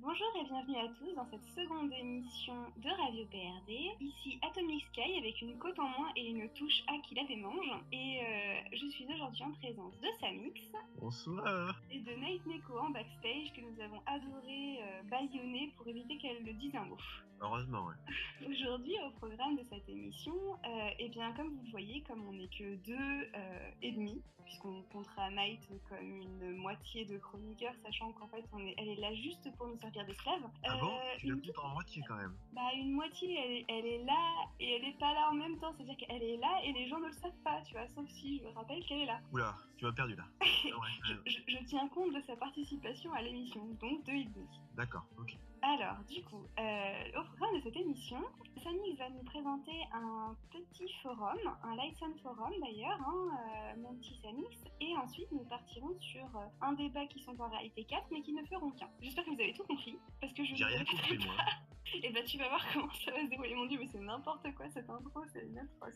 Bonjour et bienvenue à tous dans cette seconde émission de Radio PRD. Ici Atomic Sky avec une côte en moins et une touche A qui la démange. Et je suis aujourd'hui en présence de Samix. Bonsoir. Et de Night Neko en backstage que nous avons adoré bâillonner pour éviter qu'elle ne dise un mot. Heureusement, ouais. Aujourd'hui, au programme de cette émission, eh bien, comme vous le voyez, comme on n'est que deux et demi, puisqu'on comptera Night comme une moitié de chroniqueur, sachant qu'en fait, elle est là juste pour nous servir d'esclave. Ah bon? Tu le comptes en moitié quand même. Bah, une moitié, elle est là et elle est pas là en même temps. C'est-à-dire qu'elle est là et les gens ne le savent pas, tu vois, sauf si je rappelle qu'elle est là. Oula, tu m'as perdu là. Je tiens compte de sa participation à l'émission, donc deux et demi. D'accord, ok. Alors, du coup, au programme de cette émission, Samix va nous présenter un petit forum, un Lightsound forum d'ailleurs, mon petit Samix, et ensuite nous partirons sur un débat qui sont en réalité 4, mais qui ne feront qu'un. J'espère que vous avez tout compris, parce que je J'ai rien compris moi. Et bah tu vas voir comment ça va se dérouler, mon dieu, mais c'est n'importe quoi cette intro, c'est une atroce.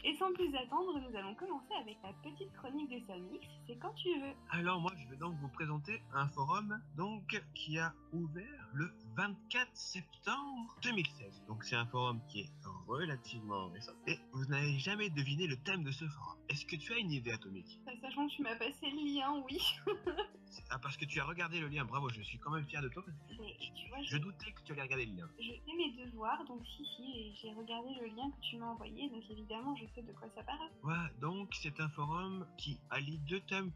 Et sans plus attendre, nous allons commencer avec la petite chronique de Samix, c'est quand tu veux. Alors moi je vais donc vous présenter un forum donc qui a ouvert le 24 septembre 2016. Donc c'est un forum qui est relativement récent. Et vous n'avez jamais deviné le thème de ce forum. Est-ce que tu as une idée, Atomic? Sachant que tu m'as passé le lien, oui. Ah, parce que tu as regardé le lien, bravo, je suis quand même fier de toi. Mais, tu vois, je doutais que tu allais regarder le lien. Je fais mes devoirs, donc si, j'ai regardé le lien que tu m'as envoyé, donc évidemment je sais de quoi ça parle. Ouais, donc c'est un forum qui allie deux thèmes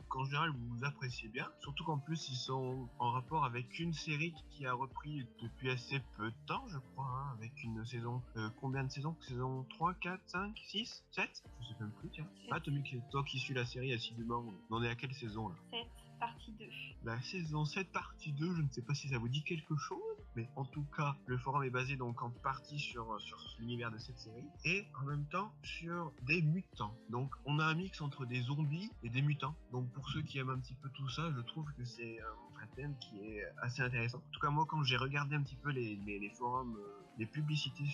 qu'en général vous appréciez bien, surtout qu'en plus ils sont en rapport avec une série qui a repris depuis assez peu de temps, je crois, avec une saison, combien de saisons? Saison 3, 4, 5, 6, 7? Je sais même plus, tiens. Ah, toi qui suis la série assidûment, on en est à quelle saison là? 7, partie 2. La saison 7, partie 2, je ne sais pas si ça vous dit quelque chose, mais en tout cas, le forum est basé donc en partie sur l'univers de cette série, et en même temps sur des mutants. Donc on a un mix entre des zombies et des mutants. Donc pour ceux qui aiment un petit peu tout ça, je trouve que c'est un thème qui est assez intéressant. En tout cas moi, quand j'ai regardé un petit peu les forums, les publicités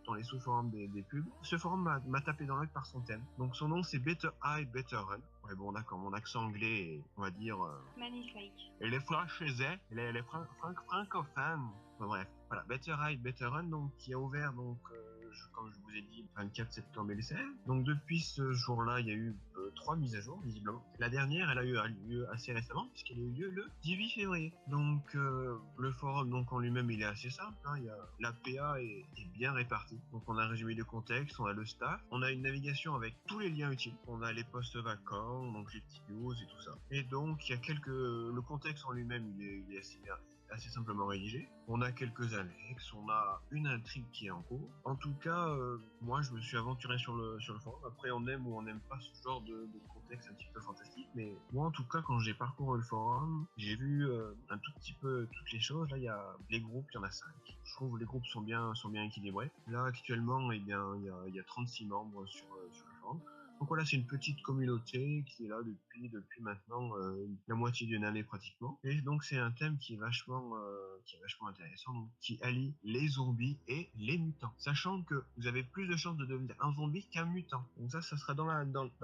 dans les sous-forums des pubs, ce forum m'a tapé dans l'œil par son thème. Donc son nom c'est Better Eye, Better Run. Ouais bon d'accord, mon accent anglais est, on va dire... magnifique. Et les franchisés, les francophones. Bon, bref, voilà, Better Eye, Better Run, donc qui a ouvert donc comme je vous ai dit, le 24 septembre 2016. Donc depuis ce jour-là, il y a eu 3 mises à jour, visiblement. La dernière, elle a eu lieu assez récemment, puisqu'elle a eu lieu le 18 février. Donc le forum, donc en lui-même, il est assez simple. La PA est bien répartie. Donc on a un résumé de contexte, on a le staff, on a une navigation avec tous les liens utiles. On a les postes vacants, donc les petites news et tout ça. Et donc il y a le contexte en lui-même, il est assez simplement rédigé. On a quelques annexes, on a une intrigue qui est en cours. En tout cas, moi je me suis aventuré sur le forum. Après, on aime ou on n'aime pas ce genre de contexte un petit peu fantastique, mais moi en tout cas, quand j'ai parcouru le forum, j'ai vu un tout petit peu toutes les choses. Là, il y a les groupes, il y en a 5. Je trouve que les groupes sont bien équilibrés. Là, actuellement, eh bien, il y a 36 membres sur le forum. Donc voilà, c'est une petite communauté qui est là depuis maintenant la moitié d'une année pratiquement. Et donc c'est un thème qui est vachement intéressant, donc qui allie les zombies et les mutants. Sachant que vous avez plus de chances de devenir un zombie qu'un mutant. Donc ça sera dans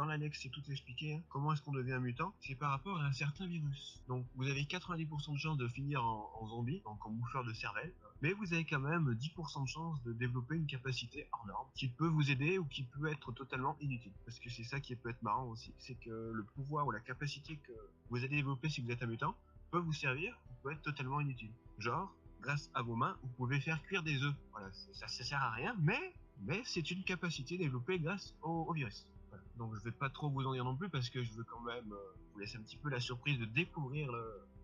l'annexe, c'est tout expliqué. Hein. Comment est-ce qu'on devient un mutant? C'est par rapport à un certain virus. Donc vous avez 90% de chances de finir en zombie, donc en bouffeur de cervelle. Mais vous avez quand même 10% de chances de développer une capacité hors norme qui peut vous aider ou qui peut être totalement inutile. Parce que c'est ça qui peut être marrant aussi, c'est que le pouvoir ou la capacité que vous allez développer si vous êtes un mutant peut vous servir ou peut être totalement inutile. Genre, grâce à vos mains, vous pouvez faire cuire des œufs. Voilà, ça sert à rien, mais c'est une capacité développée grâce au virus. Voilà. Donc je vais pas trop vous en dire non plus parce que je veux quand même vous laisser un petit peu la surprise de découvrir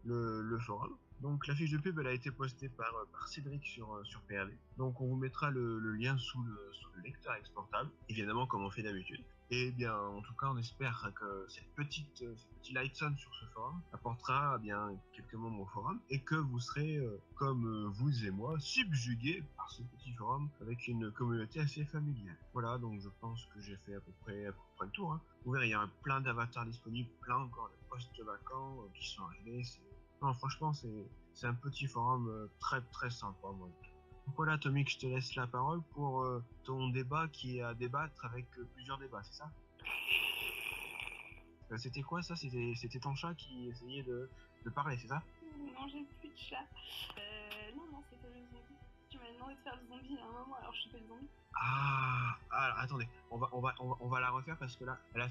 le forum. Donc la fiche de pub elle a été postée par Cédric sur PRD. Donc on vous mettra le lien sous le lecteur exportable, évidemment comme on fait d'habitude. Et bien en tout cas on espère que ce petit Lightsound sur ce forum apportera bien quelques membres au forum et que vous serez comme vous et moi subjugués par ce petit forum avec une communauté assez familiale. Voilà, donc je pense que j'ai fait à peu près le tour. Hein. Vous verrez, il y a plein d'avatars disponibles, plein encore de postes vacants qui sont arrivés. Non, franchement, c'est un petit forum très très sympa. Moi. Donc voilà, Tommy, je te laisse la parole pour ton débat qui est à débattre avec plusieurs débats, c'est ça? C'était quoi ça? C'était ton chat qui essayait de parler, c'est ça? Non, j'ai plus de chat. Tu m'as demandé de faire le zombie à un moment, alors je fais le zombie. Ah, attendez, on va la refaire parce que là, elle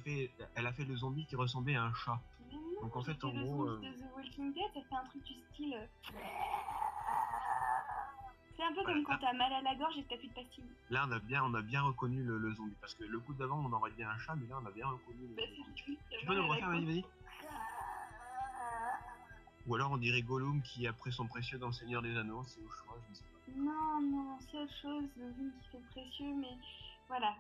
a fait le zombie qui ressemblait à un chat. Mais non, Donc en j'ai fait, fait en le gros, zombie de The Walking Dead, ça fait un truc du style. C'est un peu voilà, comme quand t'as mal à la gorge et que t'as plus de pastilles. là, on a bien reconnu le zombie parce que le coup d'avant, on aurait dit un chat, mais là, on a bien reconnu Bah, le c'est zombie. lui qui a Tu peux mal nous à le la refaire, gorge. vas-y. Ou alors on dirait Gollum qui a pris son précieux dans le Seigneur des Anneaux, c'est au choix, je ne sais pas. Non, non, c'est autre chose, le vin qui fait précieux, mais voilà,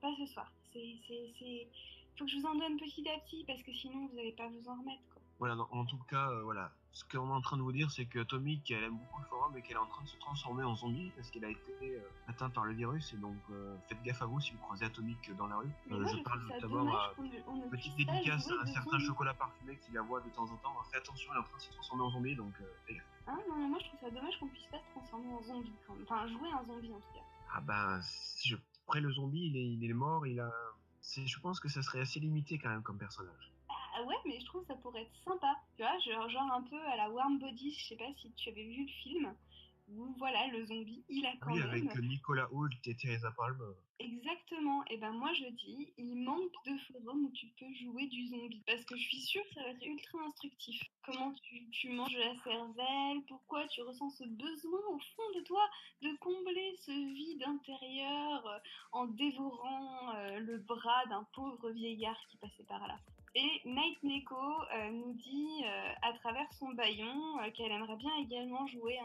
pas ce soir. Faut que je vous en donne petit à petit parce que sinon vous allez pas vous en remettre, quoi. Voilà, en tout cas, voilà. Ce qu'on est en train de vous dire, c'est que Atomic, elle aime beaucoup le forum et qu'elle est en train de se transformer en zombie parce qu'elle a été atteinte par le virus. Et donc, faites gaffe à vous si vous croisez Atomic dans la rue. Mais moi Je je trouve parle ça d'abord dommage à on ne petite puisse pas dédicace jouer à un de certain zombies. chocolat parfumé qui la voit de temps en temps. Fais attention, elle est en train de se transformer en zombie, donc fais gaffe. Hein, non, mais moi je trouve ça dommage qu'on puisse pas se transformer en zombie, quand même. Enfin, jouer un zombie en tout cas. Ah ben, après le zombie, il est mort, je pense que ça serait assez limité quand même comme personnage. Ah ouais, mais je trouve ça pourrait être sympa, tu vois, genre un peu à la Warm Bodies, je sais pas si tu avais vu le film, où voilà, le zombie, il a quand Oui, avec même. Nicolas Hoult et Teresa Palmer. Exactement, et ben moi je dis, il manque de forums où tu peux jouer du zombie, parce que je suis sûre que ça va être ultra instructif. Comment tu manges la cervelle, pourquoi tu ressens ce besoin au fond de toi de combler ce vide intérieur en dévorant le bras d'un pauvre vieillard qui passait par là. Et Night Neko nous dit à travers son baillon qu'elle aimerait bien également jouer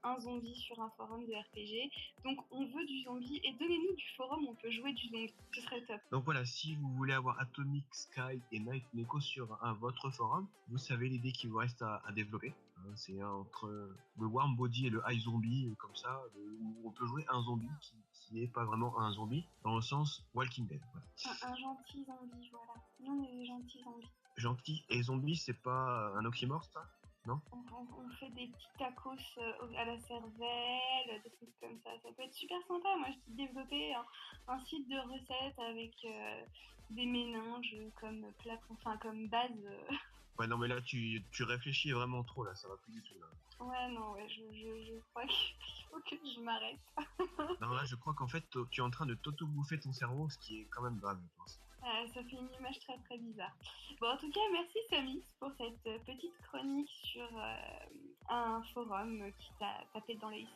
un zombie sur un forum de RPG. Donc on veut du zombie et donnez-nous du forum où on peut jouer du zombie, ce serait top. Donc voilà, si vous voulez avoir Atomic, Sky et Night Neko sur votre forum, vous savez l'idée qui vous reste à développer. C'est entre le Warm Body et le High Zombie, comme ça, où on peut jouer un zombie qui n'est pas vraiment un zombie, dans le sens Walking Dead. Voilà. Un gentil zombie, voilà. Nous on est des gentils zombies. Gentil et zombie, c'est pas un oxymore, ça? Non? On fait des petits tacos à la cervelle, des trucs comme ça. Ça peut être super sympa. Moi, je développé un site de recettes avec des méninges comme plat, enfin comme base. Ouais, non, mais là, tu réfléchis vraiment trop, là, ça va plus du tout, là. Ouais, non, ouais, je crois qu'il faut que je m'arrête. Non, là, je crois qu'en fait, tu es en train de t'auto-bouffer ton cerveau, ce qui est quand même grave, je pense. Ça fait une image très très bizarre. Bon, en tout cas, merci Samix pour cette petite chronique sur un forum qui t'a tapé dans l'œil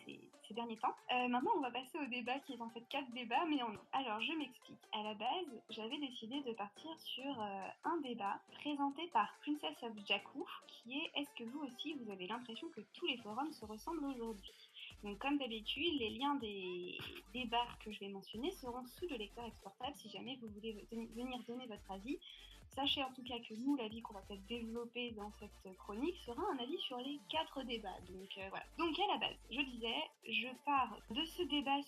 ces derniers temps. Maintenant, on va passer au débat qui est en fait 4 débats, mais en un. Alors, je m'explique. À la base, j'avais décidé de partir sur un débat présenté par Princess of Jakku, qui est est-ce que vous aussi, vous avez l'impression que tous les forums se ressemblent aujourd'hui? Donc comme d'habitude, les liens des débats que je vais mentionner seront sous le lecteur exportable si jamais vous voulez venir donner votre avis. Sachez en tout cas que nous, l'avis qu'on va peut-être développer dans cette chronique sera un avis sur les 4 débats. Donc voilà. Donc à la base, je disais, je pars de ce débat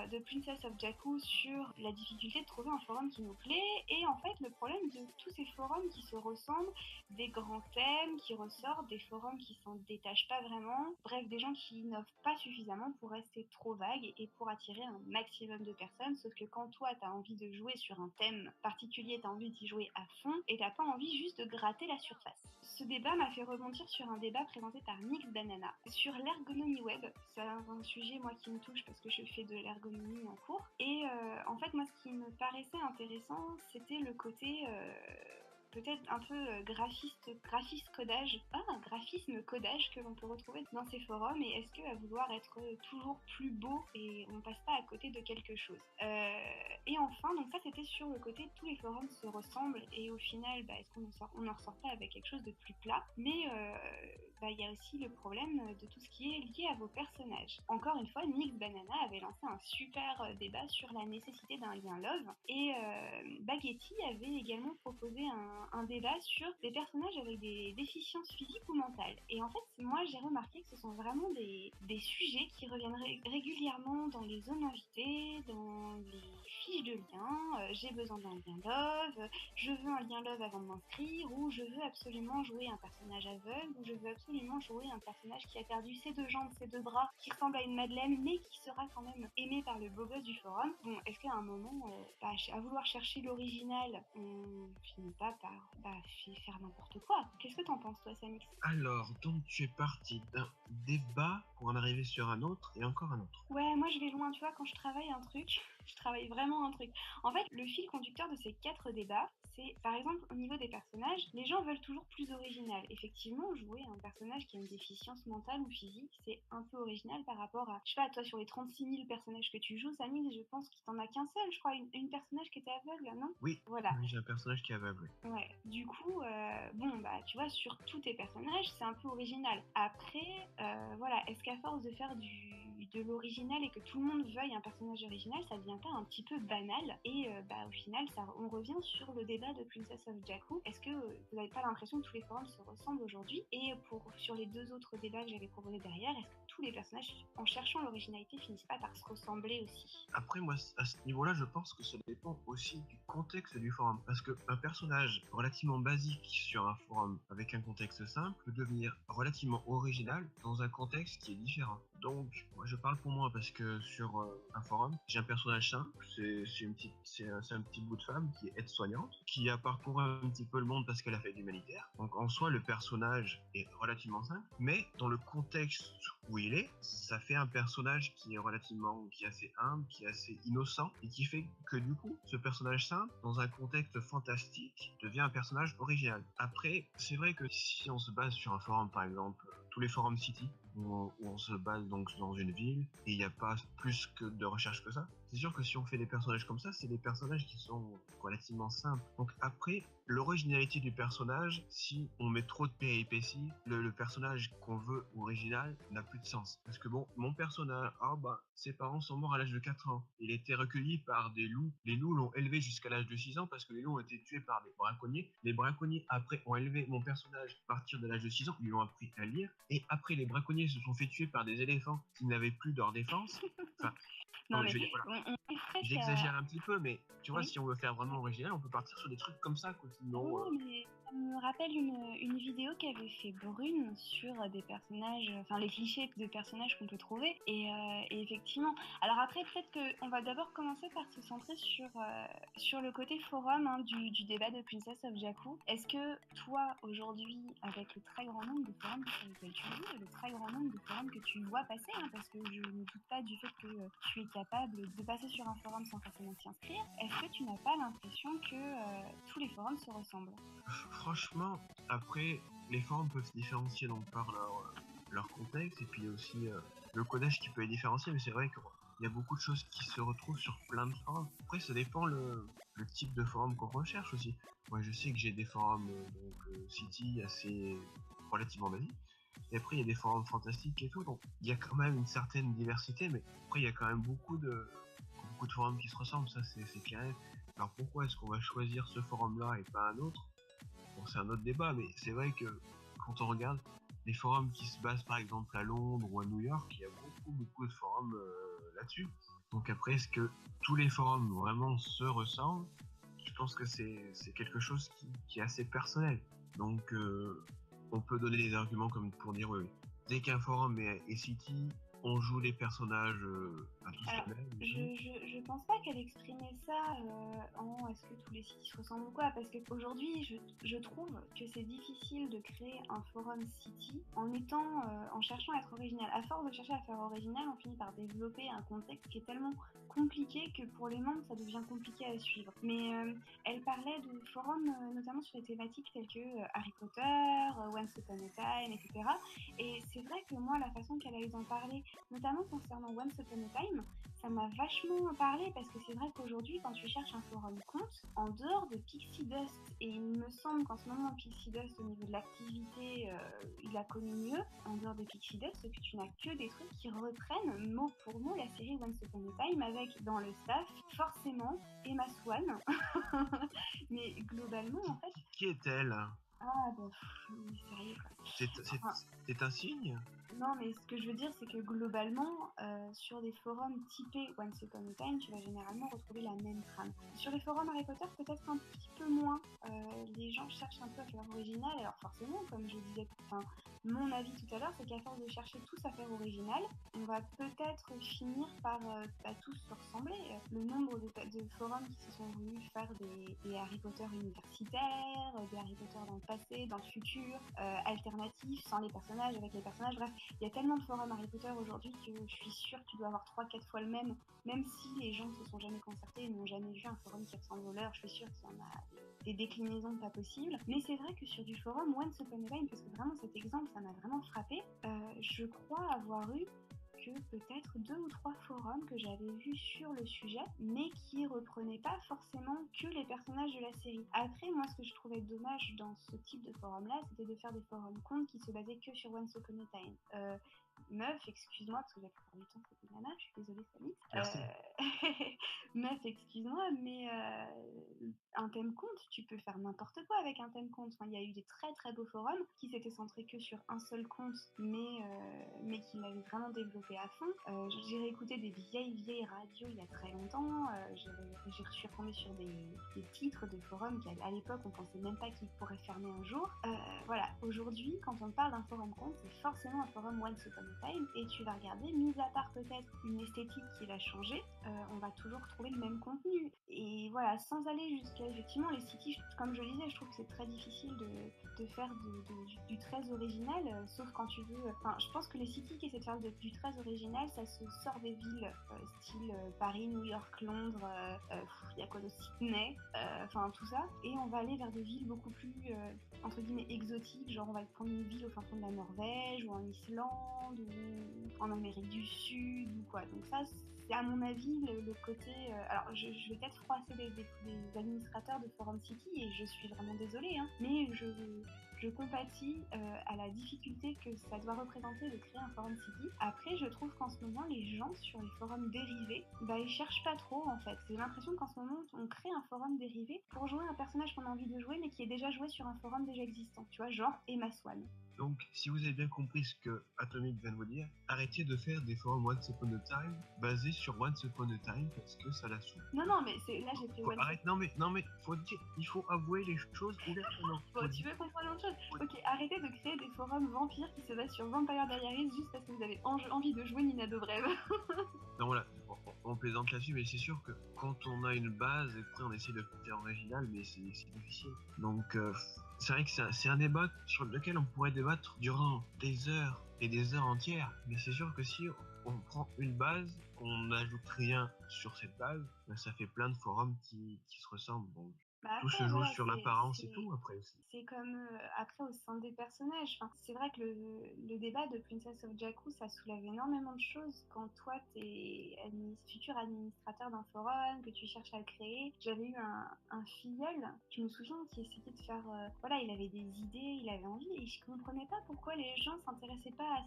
de Princess of Jakku sur la difficulté de trouver un forum qui nous plaît et en fait le problème de tous ces forums qui se ressemblent, des grands thèmes qui ressortent, des forums qui s'en détachent pas vraiment, bref des gens qui n'offrent pas suffisamment pour rester trop vagues et pour attirer un maximum de personnes, sauf que quand toi t'as envie de jouer sur un thème particulier, t'as envie d'y jouer à fond et t'as pas envie juste de gratter la surface. Ce débat m'a fait rebondir sur un débat présenté par Mix Banana sur l'ergonomie web. C'est un sujet moi qui me touche parce que je fais de l'ergonomie en cours et en fait moi ce qui me paraissait intéressant c'était le côté peut-être un peu graphisme codage que l'on peut retrouver dans ces forums et est-ce qu'à vouloir être toujours plus beau et on passe pas à côté de quelque chose. Et enfin, donc ça c'était sur le côté tous les forums se ressemblent et au final, est-ce qu'on en ressort pas avec quelque chose de plus plat, mais il y a aussi le problème de tout ce qui est lié à vos personnages. Encore une fois, Mix Banana avait lancé un super débat sur la nécessité d'un lien love et Baghetti avait également proposé un débat sur des personnages avec des déficiences physiques ou mentales. Et en fait, moi j'ai remarqué que ce sont vraiment des sujets qui reviennent régulièrement dans les zones invitées, dans les fiches de lien, j'ai besoin d'un lien love, je veux un lien love avant de m'inscrire, ou je veux absolument jouer un personnage aveugle, ou je veux absolument absolument jouer un personnage qui a perdu ses 2 jambes, ses 2 bras, qui ressemble à une madeleine, mais qui sera quand même aimé par le beau gosse du forum. Bon, est-ce qu'à un moment, à vouloir chercher l'original, on finit pas par faire n'importe quoi? Qu'est-ce que t'en penses, toi, Samix? Alors, donc tu es parti d'un débat pour en arriver sur un autre et encore un autre. Ouais, moi je vais loin, tu vois, quand je travaille un truc, je travaille vraiment un truc. En fait, le fil conducteur de ces 4 débats, c'est par exemple au niveau des personnages, les gens veulent toujours plus original. Effectivement, jouer un personnage qui a une déficience mentale ou physique, c'est un peu original par rapport à, je sais pas, toi sur les 36 000 personnages que tu joues, Samy, je pense qu'il t'en a qu'un seul, je crois, une personnage qui était aveugle, non? Oui, Voilà. oui, j'ai un personnage qui est aveugle. Ouais, du coup, bon, bah, tu vois, sur tous tes personnages, c'est un peu original. Après, voilà, est-ce qu'à force de faire de l'original et que tout le monde veuille un personnage original, ça devient pas un petit peu banal? Et bah, au final, on revient sur le débat de Princess of Jakku. Est-ce que vous n'avez pas l'impression que tous les forums se ressemblent aujourd'hui? Et sur les 2 autres débats que j'avais proposés derrière, est-ce que tous les personnages, en cherchant l'originalité, finissent pas par se ressembler aussi? Après, moi, à ce niveau-là, je pense que ça dépend aussi du contexte du forum. Parce qu'un personnage relativement basique sur un forum avec un contexte simple peut devenir relativement original dans un contexte qui est différent. Donc, moi, je parle pour moi parce que sur un forum, j'ai un personnage simple, c'est un petit bout de femme qui est aide-soignante, qui a parcouru un petit peu le monde parce qu'elle a fait de l'humanitaire. Donc, en soi, le personnage est relativement simple, mais dans le contexte où il est, ça fait un personnage qui est assez humble, qui est assez innocent, et qui fait que du coup, ce personnage simple, dans un contexte fantastique, devient un personnage original. Après, c'est vrai que si on se base sur un forum, par exemple, tous les forums City, où on se base donc dans une ville, et il n'y a pas plus que de recherche que ça, c'est sûr que si on fait des personnages comme ça, c'est des personnages qui sont relativement simples. Donc après, l'originalité du personnage, si on met trop de péripéties, le personnage qu'on veut original n'a plus de sens. Parce que bon, mon personnage, ses parents sont morts à l'âge de 4 ans. Il a été recueilli par des loups. Les loups l'ont élevé jusqu'à l'âge de 6 ans parce que les loups ont été tués par des braconniers. Les braconniers, après, ont élevé mon personnage à partir de l'âge de 6 ans. Ils lui ont appris à lire. Et après, les braconniers se sont fait tuer par des éléphants qui n'avaient plus leur défense. Enfin, Non, non, mais mais je veux dire, voilà. on est presque J'exagère un petit peu, mais tu vois, Oui. si on veut faire vraiment original, on peut partir sur des trucs comme ça, quoi. Sinon, Oui, mais ça me rappelle une vidéo qu'avait fait Brune sur des personnages, enfin les clichés de personnages qu'on peut trouver. Et effectivement, alors après, peut-être qu'on va d'abord commencer par se centrer sur le côté forum hein, du débat de Princess of Jakku. Est-ce que toi, aujourd'hui, avec le très grand nombre de forums sur lesquels tu joues et le très grand nombre de forums que tu vois passer, hein, parce que je ne doute pas du fait que tu es capable de passer sur un forum sans forcément t'y inscrire, est-ce que tu n'as pas l'impression que tous les forums se ressemblent? franchement, après, les forums peuvent se différencier donc par leur contexte et puis aussi le codage qui peut les différencier, mais c'est vrai qu'il y a beaucoup de choses qui se retrouvent sur plein de forums. Après, ça dépend le type de forum qu'on recherche aussi. Moi, je sais que j'ai des forums City assez relativement basiques. Et après, il y a des forums fantastiques et tout, donc il y a quand même une certaine diversité, mais après, il y a quand même beaucoup de forums qui se ressemblent, ça c'est clair. Alors pourquoi est-ce qu'on va choisir ce forum-là et pas un autre? Bon, c'est un autre débat, mais c'est vrai que quand on regarde les forums qui se basent par exemple à Londres ou à New York, il y a beaucoup de forums là-dessus. Donc après, est-ce que tous les forums vraiment se ressemblent? Je pense que c'est quelque chose qui est assez personnel. Donc on peut donner des arguments comme pour dire oui, dès qu'un forum est city, on joue les personnages à tous Alors, les mêmes. je pense pas qu'elle exprimait ça en est-ce que tous les sites se ressemblent ou quoi, parce qu'aujourd'hui, je trouve que c'est difficile de créer un forum city en cherchant à être original. À force de chercher à faire original, on finit par développer un contexte qui est tellement compliqué que pour les membres, ça devient compliqué à suivre. Mais elle parlait de forums notamment sur des thématiques telles que Harry Potter, Once Upon a Time, etc. Et c'est vrai que moi, la façon qu'elle a eu d'en parler, notamment concernant Once Upon a Time, ça m'a vachement parlé parce que c'est vrai qu'aujourd'hui, quand tu cherches un forum compte, en dehors de Pixie Dust, et il me semble qu'en ce moment, Pixie Dust, au niveau de l'activité, il a connu mieux, en dehors de Pixie Dust, que tu n'as que des trucs qui reprennent mot pour mot la série Once Upon a Time, avec dans le staff, forcément, Emma Swan. Mais globalement, en fait, Qui est-elle? ah, bon, sérieux quoi. Enfin, C'est un signe? non, mais ce que je veux dire, c'est que globalement, sur des forums typés Once Upon a Time, tu vas généralement retrouver la même trame. Sur les forums Harry Potter, peut-être un petit peu moins. Les gens cherchent un peu à faire original, alors forcément, comme je disais, enfin, mon avis tout à l'heure, c'est qu'à force de chercher tous à faire original, on va peut-être finir par tous se ressembler. Le nombre de forums qui se sont voulu faire des Harry Potter universitaires, des Harry Potter dans le passé, dans le futur, alternatifs, sans les personnages, avec les personnages, bref, il y a tellement de forums Harry Potter aujourd'hui que je suis sûre que tu dois avoir 3-4 fois le même si les gens ne se sont jamais concertés et n'ont jamais vu un forum qui ressemble au leur, je suis sûre qu'il y en a des déclinaisons pas possibles. Mais c'est vrai que sur du forum Once Upon a Time, parce que vraiment cet exemple, ça m'a vraiment frappé, je crois avoir eu que peut-être 2 ou 3 forums que j'avais vus sur le sujet, mais qui reprenaient pas forcément que les personnages de la série. Après, moi, ce que je trouvais dommage dans ce type de forum-là, c'était de faire des forums contes qui se basaient que sur Once Upon a Time. Meuf, excuse-moi, parce que la plupart du temps c'était Nana, je suis désolée Samy. Merci. Meuf, excuse-moi, mais un thème conte, tu peux faire n'importe quoi avec un thème conte. Enfin, il y a eu des très très beaux forums qui s'étaient centrés que sur un seul conte, mais qui l'avaient vraiment développé à fond. J'ai réécouté des vieilles radios il y a très longtemps. Je suis retombée sur des titres de forums qu'à l'époque on pensait même pas qu'ils pourraient fermer un jour. Voilà, aujourd'hui, quand on parle d'un forum conte, c'est forcément un forum Once Upon a Time, et tu vas regarder, mis à part peut-être une esthétique qui va changer, on va toujours trouver le même contenu. Et voilà, sans aller jusqu'à effectivement les cities, comme je le disais, je trouve que c'est très difficile de faire du très original, sauf quand tu veux. Enfin, je pense que les cities qui essaient de faire du très original, ça se sort des villes style Paris, New York, Londres, il y a quoi d'autre, Sydney, enfin tout ça, et on va aller vers des villes beaucoup plus entre guillemets exotiques, genre on va prendre une ville au fin fond de la Norvège ou en Islande ou en Amérique du Sud ou quoi. Donc ça, c'est à mon avis le côté. Alors je vais peut-être froisser des administrateurs de Forum City et je suis vraiment désolée, hein, mais je compatis à la difficulté que ça doit représenter de créer un forum city. Après, je trouve qu'en ce moment, les gens sur les forums dérivés, ils cherchent pas trop en fait. J'ai l'impression qu'en ce moment, on crée un forum dérivé pour jouer un personnage qu'on a envie de jouer, mais qui est déjà joué sur un forum déjà existant. Tu vois, genre Emma Swan. Donc, si vous avez bien compris ce que Atomic vient de vous dire, arrêtez de faire des forums Once Upon a Time basés sur Once Upon a Time parce que ça la saoule. Non, mais là j'ai pris arrête, non mais, faut dire, il faut avouer les choses ouvertement. Bon, tu veux comprendre autre chose? Ok, arrêtez de créer des forums vampires qui se basent sur Vampire Diaries juste parce que vous avez envie de jouer Nina Dobrev. Non, voilà, on plaisante là-dessus, mais c'est sûr que quand on a une base et après on essaie de faire original, mais c'est difficile. Donc, c'est vrai que c'est un débat sur lequel on pourrait débattre durant des heures et des heures entières. Mais c'est sûr que si on prend une base, on n'ajoute rien sur cette base, ça fait plein de forums qui se ressemblent. Donc, tout se joue sur l'apparence et tout après aussi. C'est comme après au sein des personnages. Enfin, c'est vrai que le débat de Princess of Jakku, ça soulève énormément de choses quand toi t'es futur administrateur d'un forum, que tu cherches à le créer. J'avais eu un filleul, je me souviens, qui essayait de faire. Voilà, il avait des idées, il avait envie, et je comprenais pas pourquoi les gens s'intéressaient pas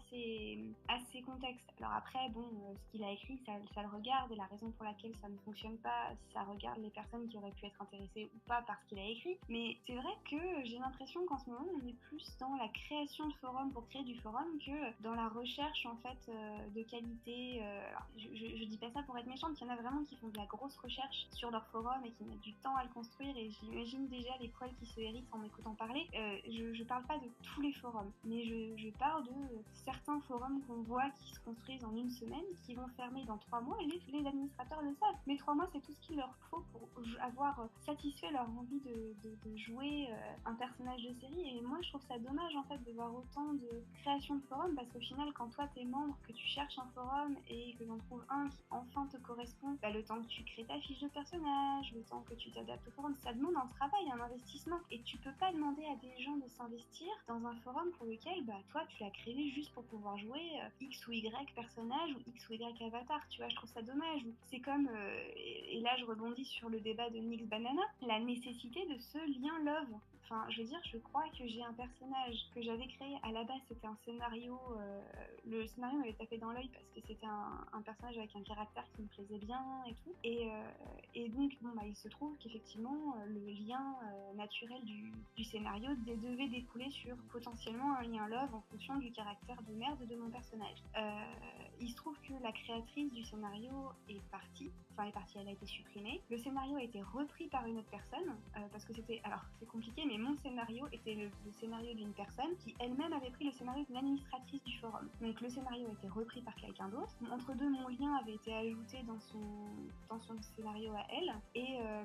à ces contextes. Alors après, bon, ce qu'il a écrit, ça le regarde, et la raison pour laquelle ça ne fonctionne pas, ça regarde les personnes qui auraient pu être intéressées ou pas par ce qu'il a écrit. Mais c'est vrai que j'ai l'impression qu'en ce moment, on est plus dans la création de forums pour créer du forum que dans la recherche en fait de qualité. Alors, je dis pas ça pour être méchante, il y en a vraiment qui font de la grosse recherche sur leur forum et qui mettent du temps à le construire, et j'imagine déjà les poils qui se hérissent en m'écoutant parler. Je parle pas de tous les forums, mais je parle de certains forums qu'on voit qui se construisent en une semaine, qui vont fermer dans 3 mois, et les administrateurs le savent. Mais 3 mois, c'est tout ce qu'il leur faut pour avoir satisfait leur envie de jouer un personnage de série. Et moi, je trouve ça dommage en fait de voir autant de création de forums, parce qu'au final, quand toi t'es membre, que tu cherches un forum et que t'en trouves un qui enfin te correspond, le temps que tu crées ta fiche de personnage, le temps que tu t'adaptes au forum, ça demande un travail, un investissement. Et tu peux pas demander à des gens de s'investir dans un forum pour lequel toi tu l'as créé juste pour pouvoir jouer X ou Y personnage ou X ou Y avatar. Tu vois, je trouve ça dommage. C'est comme, et là je rebondis sur le débat de Nix Banana, la nécessité de ce lien love. Enfin, je veux dire, je crois que j'ai un personnage que j'avais créé à la base, c'était un scénario. Le scénario m'avait tapé dans l'œil parce que c'était un personnage avec un caractère qui me plaisait bien et tout. Et donc, il se trouve qu'effectivement, le lien naturel du scénario devait découler sur potentiellement un lien love en fonction du caractère de merde de mon personnage. Il se trouve que la créatrice du scénario est partie. Enfin, elle a été supprimée. Le scénario a été repris par une autre personne parce que c'était. Alors, c'est compliqué, mais mais mon scénario était le scénario d'une personne qui elle-même avait pris le scénario d'une administratrice du forum. Donc le scénario a été repris par quelqu'un d'autre. Entre deux, mon lien avait été ajouté dans son scénario à elle.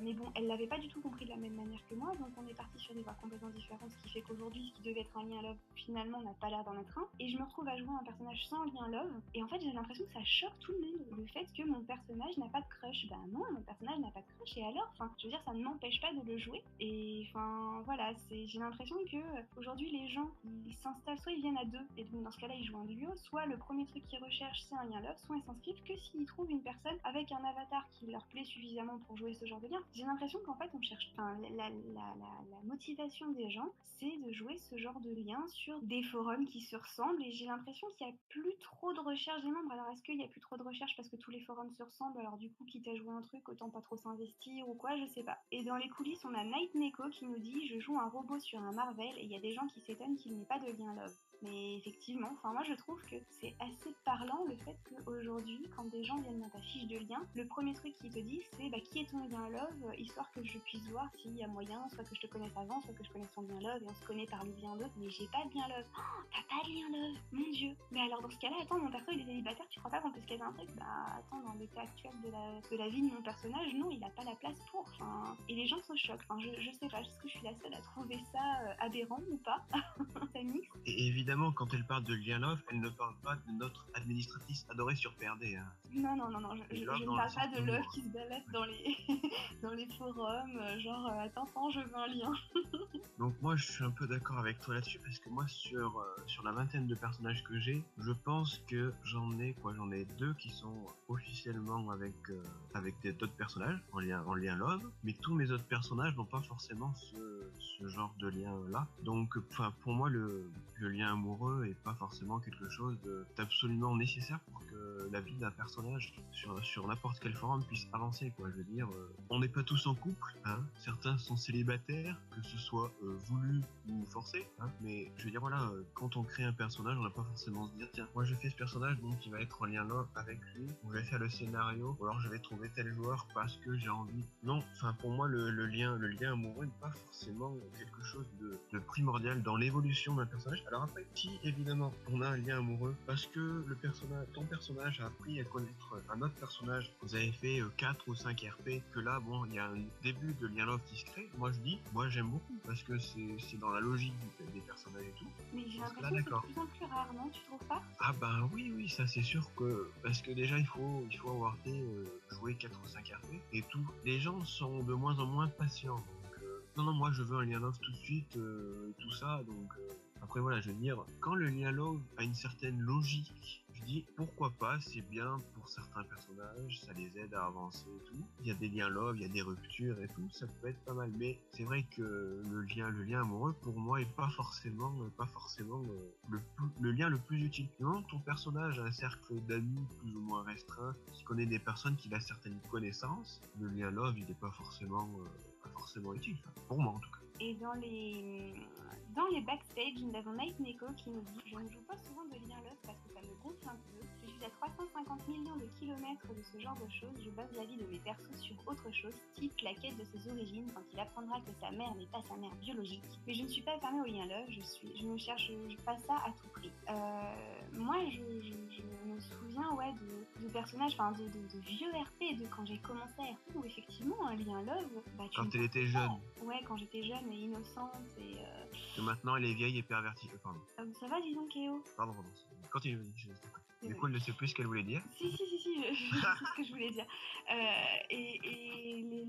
Mais bon, elle l'avait pas du tout compris de la même manière que moi, donc on est parti sur des voies complètement différentes, ce qui fait qu'aujourd'hui, ce qui devait être un lien love, finalement, n'a pas l'air d'en être un. Et je me retrouve à jouer un personnage sans lien love. Et en fait, j'ai l'impression que ça choque tout le monde, le fait que mon personnage n'a pas de crush. Ben non, mon personnage n'a pas de crush. Et alors, enfin, je veux dire, ça ne m'empêche pas de le jouer. Et enfin, voilà, j'ai l'impression que aujourd'hui, les gens, ils s'installent, soit ils viennent à deux, et donc dans ce cas-là, ils jouent un duo, soit le premier truc qu'ils recherchent, c'est un lien love, soit ils s'inscrivent que s'ils trouvent une personne avec un avatar qui leur plaît suffisamment pour jouer ce genre de lien. J'ai l'impression qu'en fait, on cherche, enfin, la motivation des gens, c'est de jouer ce genre de lien sur des forums qui se ressemblent, et j'ai l'impression qu'il n'y a plus trop de recherche des membres. Alors, est-ce qu'il n'y a plus trop de recherche parce que tous les forums se ressemblent, alors du coup, quitte à jouer un truc, autant pas trop s'investir ou quoi, je sais pas. Et dans les coulisses, on a Night Neko qui nous dit « Je joue un robot sur un Marvel » et il y a des gens qui s'étonnent qu'il n'ait pas de lien love. Mais effectivement, enfin moi je trouve que c'est assez parlant le fait qu'aujourd'hui, quand des gens viennent dans ta fiche de lien, le premier truc qu'ils te disent c'est qui est ton lien love, histoire que je puisse voir s'il y a moyen, soit que je te connaisse avant, soit que je connaisse ton lien love, et on se connaît par le lien love, mais j'ai pas de lien love. Oh, t'as pas de lien love, mon dieu. Mais alors dans ce cas-là, attends, mon perso il est célibataire, tu crois pas qu'on peut se caser un truc? Bah attends, dans l'état actuel de la vie de mon personnage, non, il a pas la place pour. Enfin, et les gens se choquent. Enfin, je sais pas, est-ce que je suis la seule à trouver ça aberrant ou pas? Ça mixe. Et évidemment, quand elle parle de lien love, elle ne parle pas de notre administratrice adorée sur PRD. Hein. Non, je ne parle pas de love qui se balade dans les, dans les forums, attends, je veux un lien. Donc moi, je suis un peu d'accord avec toi là-dessus, parce que moi, sur la vingtaine de personnages que j'ai, je pense que j'en ai deux qui sont officiellement avec d'autres personnages, en lien love, mais tous mes autres personnages n'ont pas forcément ce genre de lien-là. Donc, pour moi, le lien amoureux est pas forcément quelque chose d'absolument nécessaire pour que la vie d'un personnage sur n'importe quel forum puisse avancer, quoi. Je veux dire, on n'est pas tous en couple, hein. Certains sont célibataires, que ce soit voulu ou forcé, hein. Mais je veux dire, voilà, quand on crée un personnage, on n'a pas forcément se dire, tiens, moi je fais ce personnage, donc il va être en lien love avec lui, ou je vais faire le scénario, ou alors je vais trouver tel joueur parce que j'ai envie. Non, pour moi, le lien amoureux n'est pas forcément quelque chose de primordial dans l'évolution d'un personnage. Alors après, si évidemment on a un lien amoureux parce que ton personnage a appris à connaître un autre personnage, vous avez fait 4 ou 5 RP, que là, bon, il y a un début de lien love qui se crée, moi j'aime beaucoup, parce que c'est dans la logique des personnages et tout. Mais j'ai l'impression que c'est de plus en plus rare, non? Tu trouves pas? Ah ben oui, ça c'est sûr que, parce que déjà il faut avoir joué 4 ou 5 RP, et tout. Les gens sont de moins en moins patients, donc non, moi je veux un lien love tout de suite, tout ça, donc après voilà, je veux dire, quand le lien love a une certaine logique, je dis pourquoi pas, c'est bien pour certains personnages, ça les aide à avancer et tout. Il y a des liens love, il y a des ruptures et tout, ça peut être pas mal, mais c'est vrai que le lien amoureux pour moi est pas forcément le lien le plus utile. Non, ton personnage a un cercle d'amis plus ou moins restreint, qui connaît des personnes qui a certaines connaissances, le lien love il est pas forcément utile, pour moi en tout cas. Et dans les backstage, nous avons Night Neko qui nous dit « Je ne joue pas souvent de lien love parce que ça me gonfle un peu. Je suis à 350 millions de kilomètres de ce genre de choses. Je base la vie de mes persos sur autre chose, type la quête de ses origines quand il apprendra que sa mère n'est pas sa mère biologique. Mais je ne suis pas fermée au lien love, je ne cherche pas ça à tout prix. » Moi, je me souviens de personnages, de vieux RP, de quand j'ai commencé à RP, où effectivement un lien love... Quand elle était jeune. Ouais, quand j'étais jeune et innocente et... Que maintenant elle est vieille et pervertie. Pardon. Ça va, disons, Kéo. Pardon. Continue. Du coup, elle ne sait plus ce qu'elle voulait dire. Si, je sais ce que je voulais dire.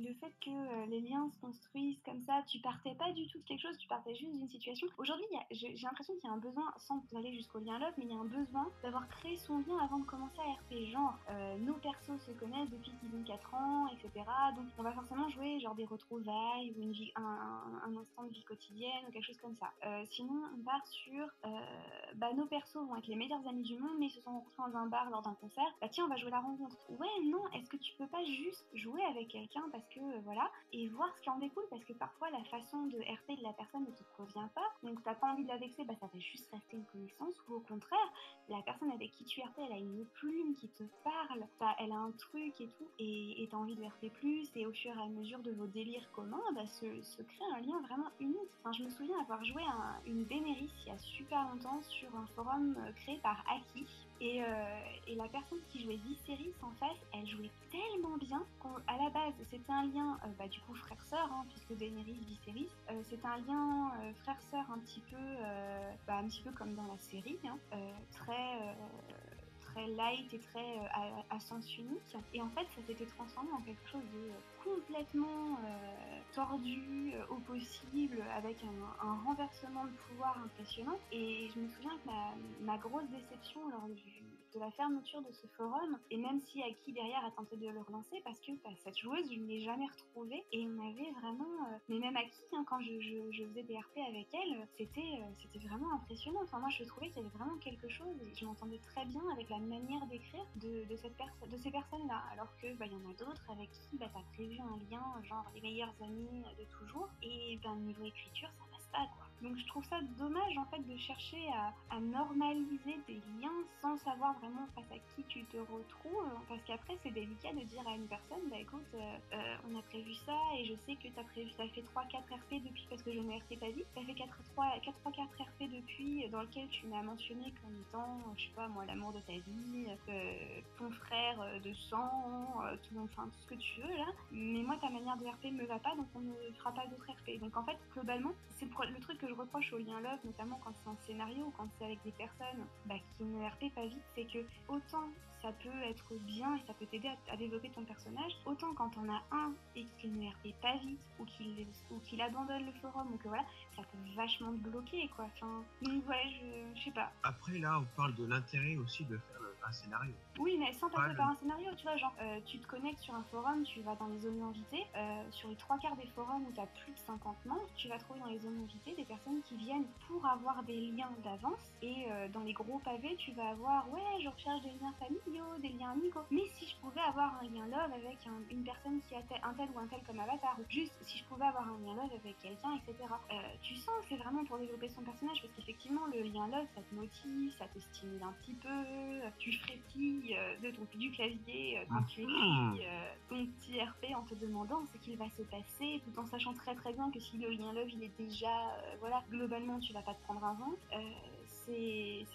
Le fait que les liens se construisent comme ça, tu partais pas du tout de quelque chose, tu partais juste d'une situation. Aujourd'hui, j'ai l'impression qu'il y a un besoin, sans aller jusqu'au lien love, mais il y a un besoin d'avoir créé son lien avant de commencer à RP. Genre, nos persos se connaissent depuis qu'ils ont 4 ans, etc. Donc, on va forcément jouer genre des retrouvailles ou un instant de vie quotidienne ou quelque chose comme ça. Sinon, on part sur nos persos vont être les meilleurs amis du monde, mais ils se sont rencontré dans un bar lors d'un concert, bah tiens, on va jouer la rencontre. Ouais, non, est-ce que tu peux pas juste jouer avec quelqu'un parce que voilà, et voir ce qui en découle, parce que parfois la façon de RP de la personne ne te convient pas, donc t'as pas envie de la vexer, bah ça va juste rester une connaissance, ou au contraire, la personne avec qui tu RP, elle a une plume qui te parle, elle a un truc et tout, et t'as envie de RP plus, et au fur et à mesure de vos délires communs, bah se crée un lien vraiment unique. Enfin, je me souviens avoir joué une Daenerys il y a super longtemps sur un forum créé par Aki, et la personne qui jouait Viserys en face, elle jouait tellement bien qu'à la base c'était un lien du coup frère-sœur, hein, puisque Daenerys Viserys, c'est un lien frère-sœur un petit peu comme dans la série, hein, très light et très à sens unique. Et en fait, ça s'était transformé en quelque chose de complètement tordu au possible, avec un renversement de pouvoir impressionnant. Et je me souviens que ma grosse déception lors de la fermeture de ce forum, et même si Aki derrière a tenté de le relancer, parce que cette joueuse, je ne l'ai jamais retrouvée, et on avait vraiment... mais même Aki, hein, quand je faisais des RP avec elle, c'était vraiment impressionnant. Enfin, moi, je trouvais qu'il y avait vraiment quelque chose, et je m'entendais très bien avec la manière d'écrire de ces personnes-là, alors que y en a d'autres avec qui t'as prévu un lien, genre les meilleurs amis de toujours, et niveau écriture, ça passe pas, quoi. Donc je trouve ça dommage en fait de chercher à normaliser des liens sans savoir vraiment face à qui tu te retrouves, parce qu'après c'est délicat de dire à une personne, bah écoute, on a prévu ça, et je sais que t'as fait 3-4 RP depuis, parce que je ne RP pas vite, t'as fait 4 RP depuis, dans lequel tu m'as mentionné comme étant, je sais pas moi, l'amour de ta vie, ton frère de sang, tout ce que tu veux là, mais moi ta manière de RP me va pas, donc on ne fera pas d'autres RP. Donc en fait, globalement, c'est le truc que je reproche au lien love, notamment quand c'est un scénario ou quand c'est avec des personnes qui ne RP pas vite, c'est que autant ça peut être bien et ça peut t'aider à développer ton personnage, autant quand on a un et qu'il ne RP pas vite, ou qu'il abandonne le forum, ou que voilà, ça peut vachement te bloquer, quoi. Enfin, donc ouais, je sais pas. Après, là, on parle de l'intérêt aussi de faire un scénario. Oui, mais sans passer par un scénario, tu vois, genre, tu te connectes sur un forum, tu vas dans les zones invitées, sur les 3/4 des forums où tu as plus de 50 membres, tu vas trouver dans les zones invitées des personnes qui viennent pour avoir des liens d'avance, et dans les gros pavés, tu vas avoir, ouais, je recherche des liens familiaux, des liens amicaux, mais si je pouvais avoir un lien love avec une personne qui a un tel ou un tel comme avatar, ou juste si je pouvais avoir un lien love avec quelqu'un, etc. Tu sens que c'est vraiment pour développer son personnage, parce qu'effectivement, le lien love, ça te motive, ça te stimule un petit peu, tu frétilles du clavier quand tu écris ton petit RP en te demandant ce qu'il va se passer, tout en sachant très très bien que si le lien love il est déjà voilà, globalement tu vas pas te prendre un vent. C'est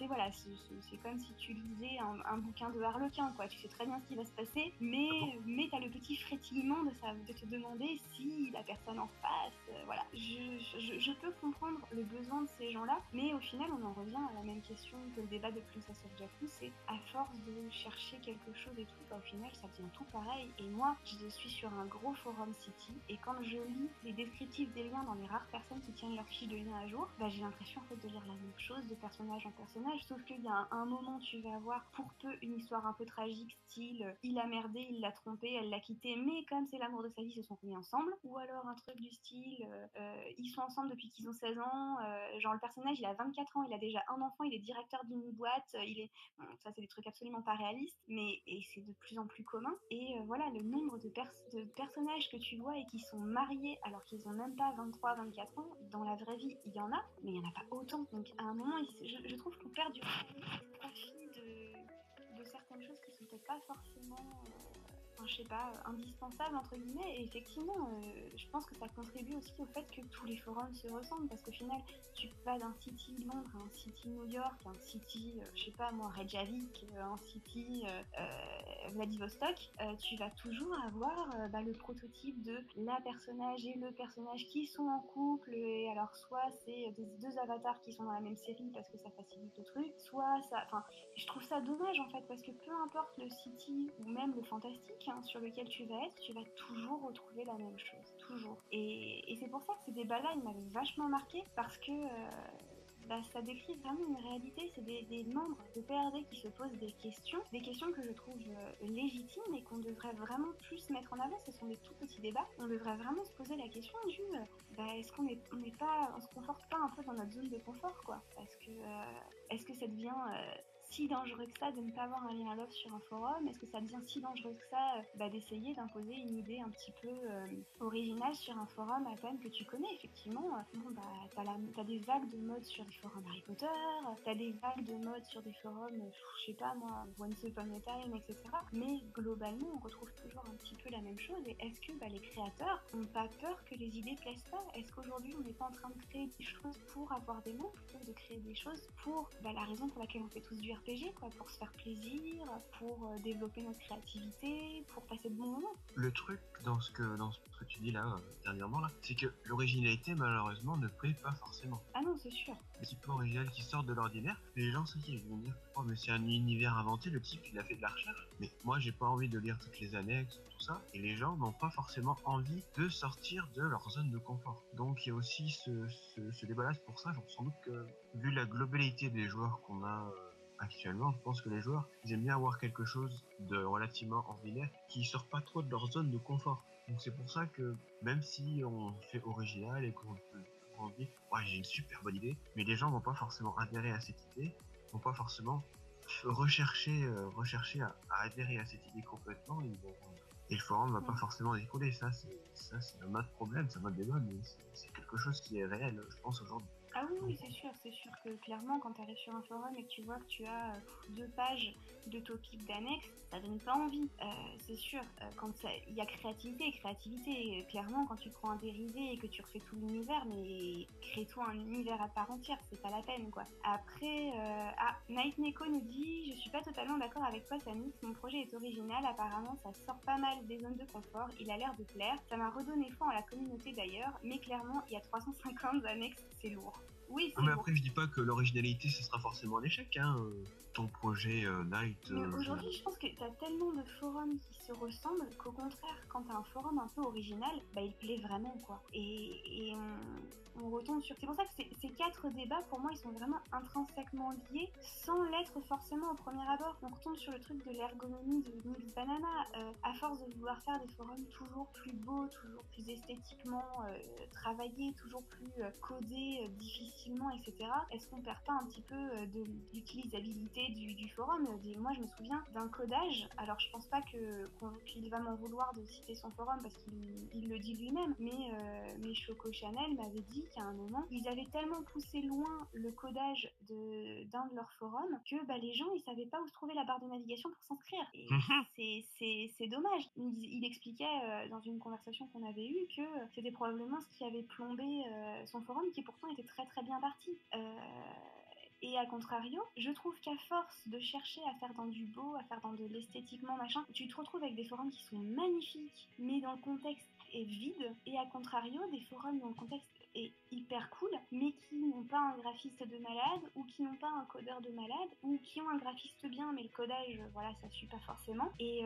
comme si tu lisais un bouquin de Harlequin, quoi. Tu sais très bien ce qui va se passer, mais t'as le petit frétillement de te demander si la personne en face, voilà. Je peux comprendre le besoin de ces gens-là, mais au final on en revient à la même question que le débat de Princess of Jakku, c'est à force de chercher quelque chose et tout, au final ça devient tout pareil. Et moi, je suis sur un gros forum City, et quand je lis les descriptifs des liens dans les rares personnes qui tiennent leur fiche de lien à jour, j'ai l'impression en fait de lire la même chose de personnage en personnage, sauf qu'il y a un moment tu vas avoir pour peu une histoire un peu tragique, style il a merdé, il l'a trompé, elle l'a quitté, mais comme c'est l'amour de sa vie, ils se sont remis ensemble, ou alors un truc du style ils sont ensemble depuis qu'ils ont 16 ans, genre le personnage il a 24 ans, il a déjà un enfant, il est directeur d'une boîte, ça c'est des trucs absolument pas réalistes, et c'est de plus en plus commun, et voilà, le nombre de personnages que tu vois et qui sont mariés alors qu'ils ont même pas 23-24 ans, dans la vraie vie il y en a, mais il y en a pas autant. Donc à un moment, je trouve qu'on perd du profit de certaines choses qui sont peut-être pas forcément je sais pas, indispensable entre guillemets, et effectivement, je pense que ça contribue aussi au fait que tous les forums se ressemblent, parce qu'au final, tu vas d'un City Londres à un City New York, un City, je sais pas moi, Reykjavik, un City Vladivostok, tu vas toujours avoir le prototype de la personnage et le personnage qui sont en couple, et alors soit c'est des deux avatars qui sont dans la même série parce que ça facilite le truc, soit ça, enfin, je trouve ça dommage en fait, parce que peu importe le City ou même le fantastique sur lequel tu vas être, tu vas toujours retrouver la même chose, toujours. Et c'est pour ça que ces débats-là, ils m'avaient vachement marqué, parce que ça décrit vraiment une réalité, c'est des membres de PRD qui se posent des questions que je trouve légitimes et qu'on devrait vraiment plus mettre en avant. Ce sont des tout petits débats. On devrait vraiment se poser la question du est-ce qu'on on se conforte pas un peu dans notre zone de confort, quoi, parce que est-ce que ça devient si dangereux que ça de ne pas avoir un lien love sur un forum? Est-ce que ça devient si dangereux que ça d'essayer d'imposer une idée un petit peu originale sur un forum à peine que tu connais? Effectivement, bon, bah, t'as des vagues de mode sur des forums Harry Potter, t'as des vagues de mode sur des forums, je sais pas moi, Once Upon a Time, etc. Mais globalement, on retrouve toujours un petit peu la même chose. Et est-ce que les créateurs n'ont pas peur que les idées plaisent pas? Est-ce qu'aujourd'hui, on n'est pas en train de créer des choses pour avoir des mots plutôt que de créer des choses pour la raison pour laquelle on fait tous du RPG, quoi, pour se faire plaisir, pour développer notre créativité, pour passer de bons moments? Le truc dans ce que tu dis là, dernièrement là, c'est que l'originalité malheureusement ne plaît pas forcément. Ah non, c'est sûr. Les types originaux qui sortent de l'ordinaire, les gens c'est qui vont dire oh mais c'est un univers inventé, le type il a fait de la recherche. Mais moi j'ai pas envie de lire toutes les annexes, tout ça, et les gens n'ont pas forcément envie de sortir de leur zone de confort. Donc il y a aussi ce débat-là, c'est pour ça, sans doute que vu la globalité des joueurs qu'on a actuellement, je pense que les joueurs, ils aiment bien avoir quelque chose de relativement ordinaire qui sort pas trop de leur zone de confort. Donc c'est pour ça que même si on fait original et qu'on peut dit ouais j'ai une super bonne idée, mais les gens vont pas forcément adhérer à cette idée, vont pas forcément rechercher à adhérer à cette idée complètement, et le forum va pas forcément décoller. Ça c'est un autre problème, c'est un autre débat, mais c'est quelque chose qui est réel, je pense, aujourd'hui. Ah oui, c'est sûr que clairement, quand tu arrives sur un forum et que tu vois que tu as 2 pages de topics d'annexes, ça donne pas envie. C'est sûr, quand il y a créativité, clairement, quand tu prends un dérivé et que tu refais tout l'univers, mais crée-toi un univers à part entière, c'est pas la peine, quoi. Après, Night Neko nous dit, je suis pas totalement d'accord avec toi, Samy, mon projet est original, apparemment, ça sort pas mal des zones de confort, il a l'air de plaire, ça m'a redonné foi en la communauté d'ailleurs, mais clairement, il y a 350 annexes, c'est lourd. Oui, c'est Mais lourd. après, je dis pas que l'originalité, ce sera forcément un échec, hein. Ton projet Night. Mais aujourd'hui, je pense que t'as tellement de forums qui se ressemblent qu'au contraire, quand t'as un forum un peu original, il plaît vraiment, quoi. Et on retombe sur... C'est pour ça que ces 4 débats, pour moi, ils sont vraiment intrinsèquement liés, sans l'être forcément au premier abord. On retombe sur le truc de l'ergonomie de Nix Banana. À force de vouloir faire des forums toujours plus beaux, toujours plus esthétiquement travaillés, toujours plus codés difficilement, etc. Est-ce qu'on perd pas un petit peu de l'utilisabilité du forum? Moi, je me souviens d'un codage. Alors, je pense pas qu'il va m'en vouloir de citer son forum parce qu'il le dit lui-même, mais Choco Chanel m'avait dit qu'à un moment, ils avaient tellement poussé loin le codage d'un de leurs forums que les gens, ils savaient pas où se trouvait la barre de navigation pour s'inscrire. Et c'est dommage. Il expliquait dans une conversation qu'on avait eue que c'était probablement ce qui avait plombé son forum, qui pourtant était très très bien parti. Et à contrario, je trouve qu'à force de chercher à faire dans du beau, à faire dans de l'esthétiquement machin, tu te retrouves avec des forums qui sont magnifiques, mais dans le contexte est vide. Et à contrario, des forums dont le contexte est hyper cool, mais qui n'ont pas un graphiste de malade, ou qui n'ont pas un codeur de malade, ou qui ont un graphiste bien, mais le codage, voilà, ça suit pas forcément. Et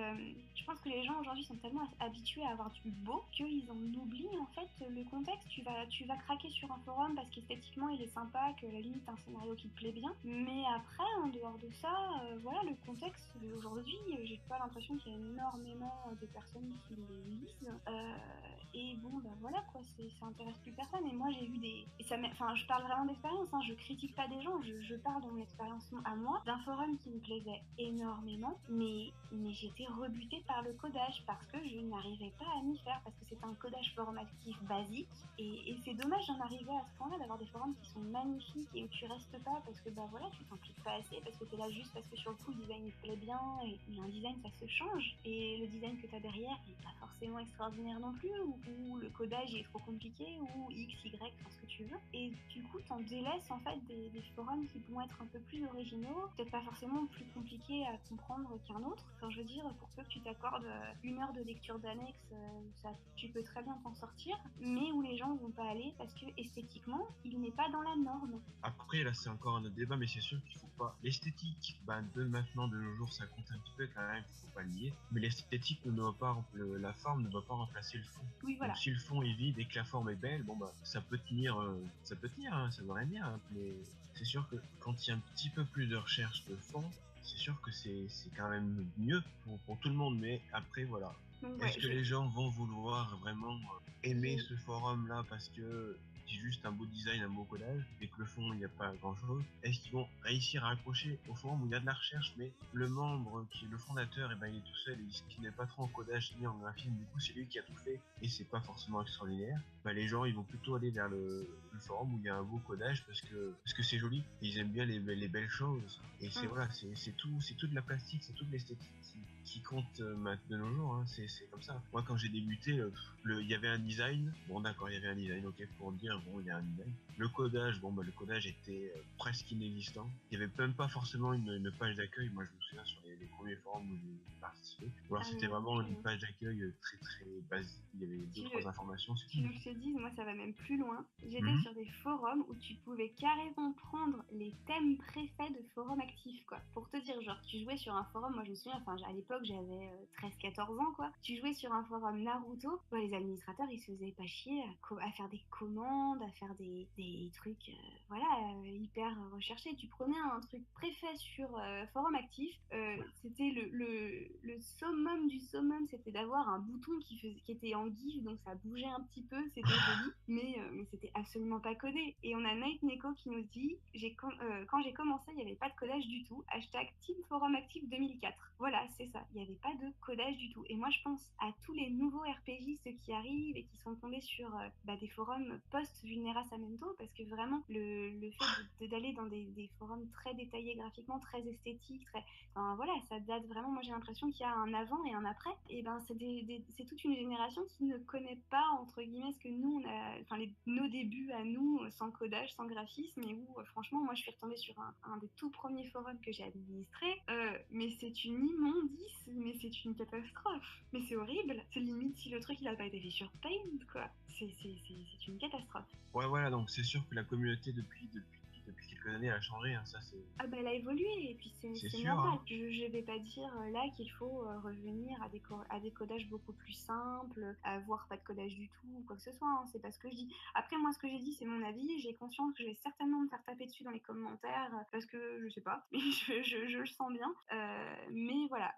je pense que les gens aujourd'hui sont tellement habitués à avoir du beau qu'ils en oublient en fait le contexte. Tu vas craquer sur un forum parce qu'esthétiquement il est sympa, que la limite un scénario qui te plaît bien, mais après en dehors de ça, voilà, le contexte aujourd'hui, j'ai pas l'impression qu'il y a énormément de personnes qui le lisent. Et bon, voilà quoi, ça intéresse plus personne. Et moi j'ai eu des. Enfin, je parle vraiment d'expérience, hein, je critique pas des gens, je parle de mon expérience à moi, d'un forum qui me plaisait énormément, mais j'étais rebutée par le codage parce que je n'arrivais pas à m'y faire, parce que c'est un codage formatif basique. Et c'est dommage d'en arriver à ce point-là, d'avoir des forums qui sont magnifiques et où tu restes pas parce que voilà, tu t'impliques pas assez, parce que t'es là juste parce que sur le coup le design il te plaît bien, et un design ça se change, et le design que t'as derrière il est pas forcément extraordinaire non plus, ou le codage il est trop compliqué, ou X, Y, enfin ce que tu veux, et du coup t'en délaisses en fait des forums qui vont être un peu plus originaux, peut-être pas forcément plus compliqués à comprendre qu'un autre. Enfin, je veux dire, pour peu que tu t'accordes 1 heure de lecture d'annexe, tu peux très bien t'en sortir, mais où les gens vont pas aller parce que esthétiquement il n'est pas dans la norme. Après, là, c'est encore un autre débat, mais c'est sûr qu'il faut pas. L'esthétique, de maintenant, de nos jours, ça compte un petit peu quand même, il faut pas le nier. Mais l'esthétique ne doit pas, la forme ne doit pas remplacer le fond. Oui, voilà. Donc, si le fond est vide et que la forme est belle, ça peut tenir, hein, ça devrait tenir, hein, mais c'est sûr que quand il y a un petit peu plus de recherche de fond, c'est sûr que c'est quand même mieux pour tout le monde. Mais après, voilà. Donc, Est-ce que les gens vont vouloir vraiment aimer ce forum-là parce que c'est juste un beau design, un beau codage, et que le fond, il n'y a pas grand-chose, est-ce qu'ils vont réussir à accrocher au forum où il y a de la recherche, mais le membre qui est le fondateur, et ben, il est tout seul, et qui n'est pas trop en codage ni en graphisme, du coup, c'est lui qui a tout fait, et c'est pas forcément extraordinaire. Bah, les gens, ils vont plutôt aller vers le forum où il y a un beau codage parce que c'est joli. Ils aiment bien les belles choses. Et c'est voilà, c'est tout, c'est toute la plastique, c'est toute l'esthétique qui compte de nos jours. Hein. C'est comme ça. Moi, quand j'ai débuté, il y avait un design. Bon, d'accord, il y avait un design, ok, pour dire, bon, il y a un design. Le codage, bon, bah, le codage était presque inexistant. Il n'y avait même pas forcément une page d'accueil. Moi, je me souviens sur les premiers forums où j'ai participé. Ou alors, c'était vraiment une page d'accueil très très basique. Il y avait deux, trois informations. Tu veux que je te dise, moi, ça va même plus loin. J'étais sur des forums où tu pouvais carrément prendre les thèmes préfets de forums actifs, quoi. Pour te dire, genre, tu jouais sur un forum, moi, je me souviens, enfin, à l'époque, j'avais 13-14 ans, quoi. Tu jouais sur un forum Naruto, bah, les administrateurs, ils se faisaient pas chier à faire des commandes, à faire des trucs, voilà, hyper recherchés. Tu prenais un truc préfet sur forum actif, c'était le summum du summum, c'était d'avoir un bouton qui était en GIF, donc ça bougeait un petit peu, c'était joli, mais c'était absolument pas codé. Et on a Night Neko qui nous dit quand j'ai commencé, il n'y avait pas de codage du tout. Hashtag Team Forum Actif 2004. Voilà, c'est ça. Il n'y avait pas de codage du tout. Et moi, je pense à tous les nouveaux RPG, ceux qui arrivent et qui sont tombés sur des forums post-Vulnera Samento, parce que vraiment, le fait d'aller dans des forums très détaillés graphiquement, très esthétiques, très... Enfin, voilà, ça date vraiment. Moi, j'ai l'impression qu'il y a un avant et un après. Et ben, c'est toute une génération qui ne connaît pas, entre guillemets, ce que nous, on a, enfin, nos débuts à nous, sans codage, sans graphisme, et où, franchement, moi, je suis retombée sur un des tout premiers forums que j'ai administré. Mais c'est une immondice, mais c'est une catastrophe. Mais c'est horrible. C'est limite si le truc, il a pas été fait sur Paint, quoi. C'est une catastrophe. Ouais, voilà, donc c'est sûr que la communauté depuis quelques années a changé, hein, ça c'est. Ah bah elle a évolué et puis c'est sûr, normal. hein. Je vais pas dire là qu'il faut revenir à des codages beaucoup plus simples, à voire pas de codage du tout ou quoi que ce soit. Hein. C'est pas ce que je dis. Après moi ce que j'ai dit c'est mon avis. J'ai conscience que je vais certainement me faire taper dessus dans les commentaires parce que je sais pas, mais je le sens bien. Mais voilà,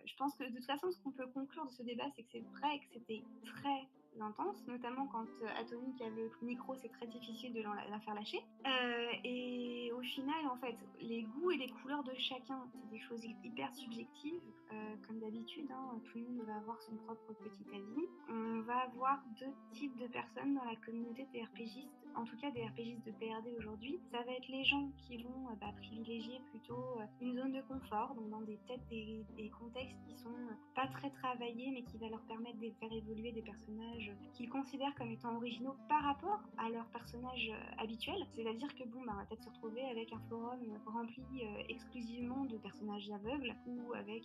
je pense que de toute façon ce qu'on peut conclure de ce débat c'est que c'est vrai que c'était très intense, notamment quand Atomic a le micro, c'est très difficile de la faire lâcher. Et au final, en fait, les goûts et les couleurs de chacun, c'est des choses hyper subjectives. Comme d'habitude, hein, tout le monde va avoir son propre petit avis. On va avoir deux types de personnes dans la communauté des RPGistes, en tout cas des RPGistes de PRD aujourd'hui. Ça va être les gens qui vont privilégier plutôt une zone de confort, donc dans des contextes qui sont pas très travaillés, mais qui va leur permettre de faire évoluer des personnages qu'ils considèrent comme étant originaux par rapport à leurs personnages habituels. C'est-à-dire que bon, on va peut-être se retrouver avec un forum rempli exclusivement de personnages aveugles ou avec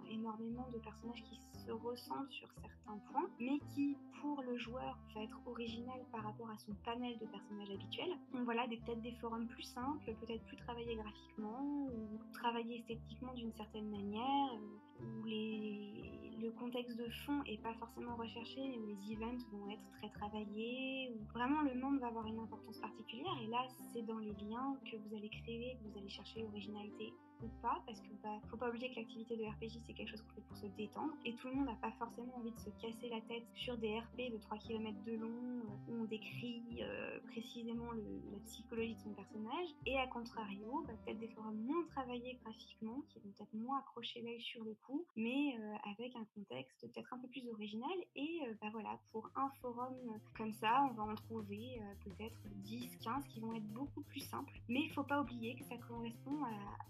énormément de personnages qui se ressemblent sur certains points, mais qui, pour le joueur, va être original par rapport à son panel de personnages habituels. Donc voilà, peut-être des forums plus simples, peut-être plus travaillés graphiquement ou travaillés esthétiquement d'une certaine manière, où le contexte de fond est pas forcément recherché, où les events vont être très travaillés, où vraiment le monde va avoir une importance particulière. Et là, c'est dans les liens que vous allez créer, que vous allez chercher l'originalité ou pas, parce que faut pas oublier que l'activité de RPG c'est quelque chose qu'on fait pour se détendre et tout le monde n'a pas forcément envie de se casser la tête sur des RP de 3 km de long où on décrit précisément la psychologie de son personnage, et à contrario peut-être des forums moins travaillés graphiquement qui vont peut-être moins accrocher l'œil sur le coup, mais avec un contexte peut-être un peu plus original. Et voilà, pour un forum comme ça on va en trouver peut-être 10-15 qui vont être beaucoup plus simples, mais il faut pas oublier que ça correspond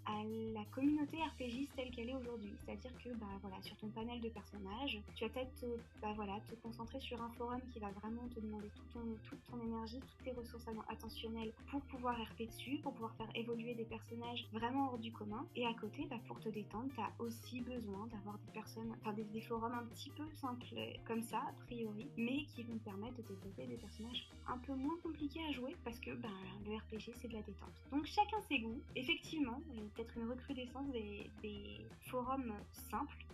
à la communauté RPGiste telle qu'elle est aujourd'hui. C'est-à-dire que voilà, sur ton panel de personnages, tu vas peut-être te concentrer sur un forum qui va vraiment te demander toute ton énergie, toutes tes ressources attentionnelles pour pouvoir RP dessus, pour pouvoir faire évoluer des personnages vraiment hors du commun. Et à côté, pour te détendre, tu as aussi besoin d'avoir des forums un petit peu simples comme ça, a priori, mais qui vont te permettre de développer des personnages un peu moins compliqués à jouer parce que le RPG c'est de la détente. Donc chacun ses goûts. Effectivement, il y a peut-être une recrudescence des forums simples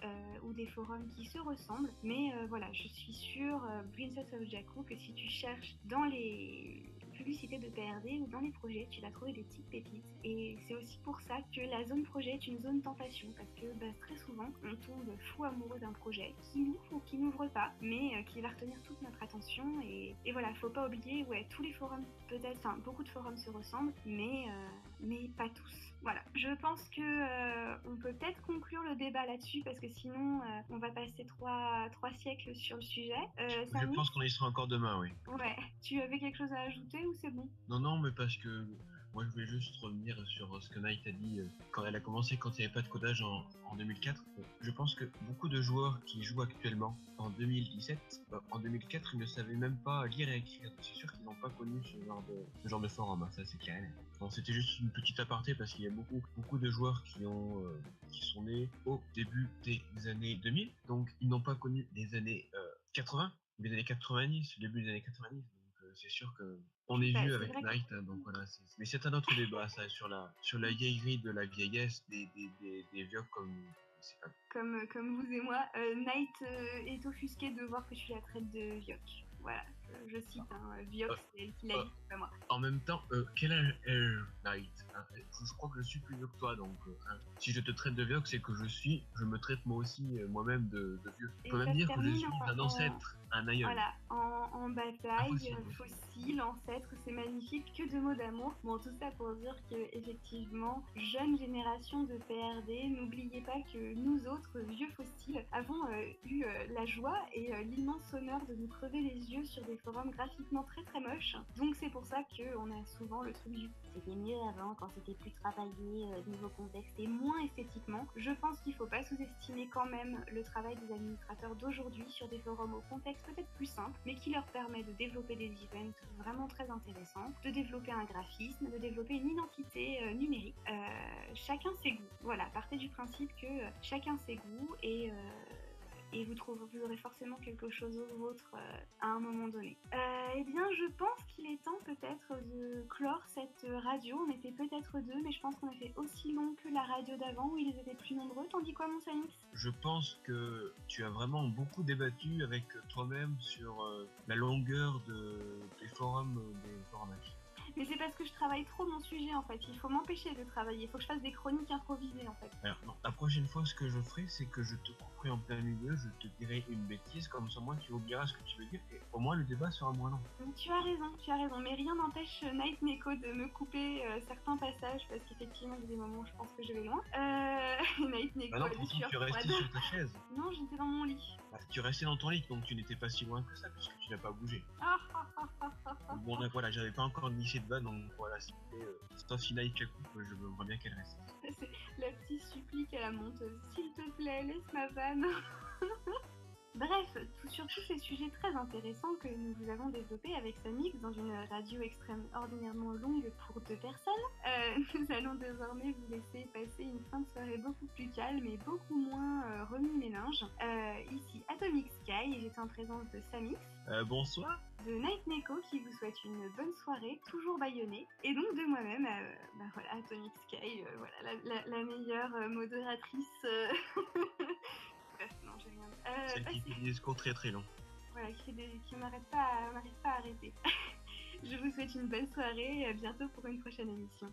ou des forums qui se ressemblent, mais voilà, je suis sûre, Princess of Jakku, que si tu cherches dans les publicités de PRD ou dans les projets, tu vas trouver des petites pépites. Et c'est aussi pour ça que la zone projet est une zone tentation, parce que très souvent, on tombe fou amoureux d'un projet qui ouvre ou qui n'ouvre pas, mais qui va retenir toute notre attention. Et voilà, faut pas oublier, tous les forums, peut-être, enfin, beaucoup de forums se ressemblent, mais pas tous. Voilà, je pense que on peut peut-être conclure le débat là-dessus, parce que sinon, on va passer trois siècles sur le sujet. Je Samy, pense qu'on y sera encore demain, oui. ouais, tu avais quelque chose à ajouter ou c'est bon? Non, mais parce que moi je voulais juste revenir sur ce que Night a dit quand elle a commencé, quand il n'y avait pas de codage en 2004. Je pense que beaucoup de joueurs qui jouent actuellement en 2017, en 2004, ils ne savaient même pas lire et écrire. C'est sûr qu'ils n'ont pas connu ce genre de forum, hein, ça c'est clair. Bon, c'était juste une petite aparté parce qu'il y a beaucoup de joueurs qui sont nés au début des années 2000, donc ils n'ont pas connu les années 80, les années 90, le début des années 90. C'est sûr que on est vieux avec Night, hein, donc voilà. Mais c'est un autre débat, ça, sur la vieillerie de la vieillesse des vieux comme. Comme vous et moi, Night est offusqué de voir que tu la traites de Vioc. Voilà, je cite, Vioc, c'est elle qui l'a dit, pas moi. En même temps, quel âge est Night, hein? Je crois que je suis plus vieux que toi, donc si je te traite de Vioc, c'est que je me traite moi aussi, moi-même de vieux. Je peux même dire que je suis un ancêtre, un aïeul. Voilà, en bataille, fossile, ancêtre, c'est magnifique, que de mots d'amour. Bon, tout ça pour dire que, effectivement, jeune génération de PRD, n'oubliez pas que nous autres, vieux fossiles, avons eu la joie et l'immense honneur de nous crever les yeux sur des forums graphiquement très très moches. Donc c'est pour ça qu'on a souvent le truc du c'était mieux avant, quand c'était plus travaillé niveau contexte et moins esthétiquement. Je pense qu'il faut pas sous-estimer quand même le travail des administrateurs d'aujourd'hui sur des forums au contexte peut-être plus simple, mais qui leur permet de développer des events vraiment très intéressants, de développer un graphisme, de développer une identité numérique. Chacun ses goûts. Voilà, partez du principe que chacun ses goûts et vous trouverez forcément quelque chose au vôtre à un moment donné. Eh bien, je pense qu'il est temps peut-être de clore cette radio. On était peut-être deux, mais je pense qu'on a fait aussi long que la radio d'avant où ils étaient plus nombreux. T'en dis quoi, mon Samix ? Je pense que tu as vraiment beaucoup débattu avec toi-même sur la longueur des forums d'informatique. Mais c'est parce que je travaille trop mon sujet en fait, il faut m'empêcher de travailler, il faut que je fasse des chroniques improvisées en fait. Alors, non, la prochaine fois ce que je ferai c'est que je te couperai en plein milieu, je te dirai une bêtise, comme ça moi tu oublieras ce que tu veux dire et au moins le débat sera moins long. Tu as raison, mais rien n'empêche Night Neko de me couper certains passages parce qu'effectivement il y a des moments où je pense que je vais loin. Night Neko, non, pourtant tu restais sur ta chaise. Non, j'étais dans mon lit. Tu restais dans ton lit donc tu n'étais pas si loin que ça puisque tu n'as pas bougé. Bon là voilà, j'avais pas encore glissé de vanne, donc voilà, sauf si Night la coupe, je voudrais bien qu'elle reste. C'est la petite supplique à la monteuse. S'il te plaît, laisse ma vanne. Bref, sur tous ces sujets très intéressants que nous vous avons développés avec Samix dans une radio extraordinairement longue pour 2 personnes, nous allons désormais vous laisser passer une fin de soirée beaucoup plus calme et beaucoup moins remue-ménage. Ici Atomic Sky et j'étais en présence de Samix. Bonsoir. De Night Neko qui vous souhaite une bonne soirée, toujours bâillonnée, et donc de moi-même, voilà, Atomic Sky, voilà, la meilleure modératrice. Bref, non, j'ai rien dit. Celle qui fait des discours très très longs. Voilà, qui m'arrête pas à arrêter. Je vous souhaite une bonne soirée et à bientôt pour une prochaine émission.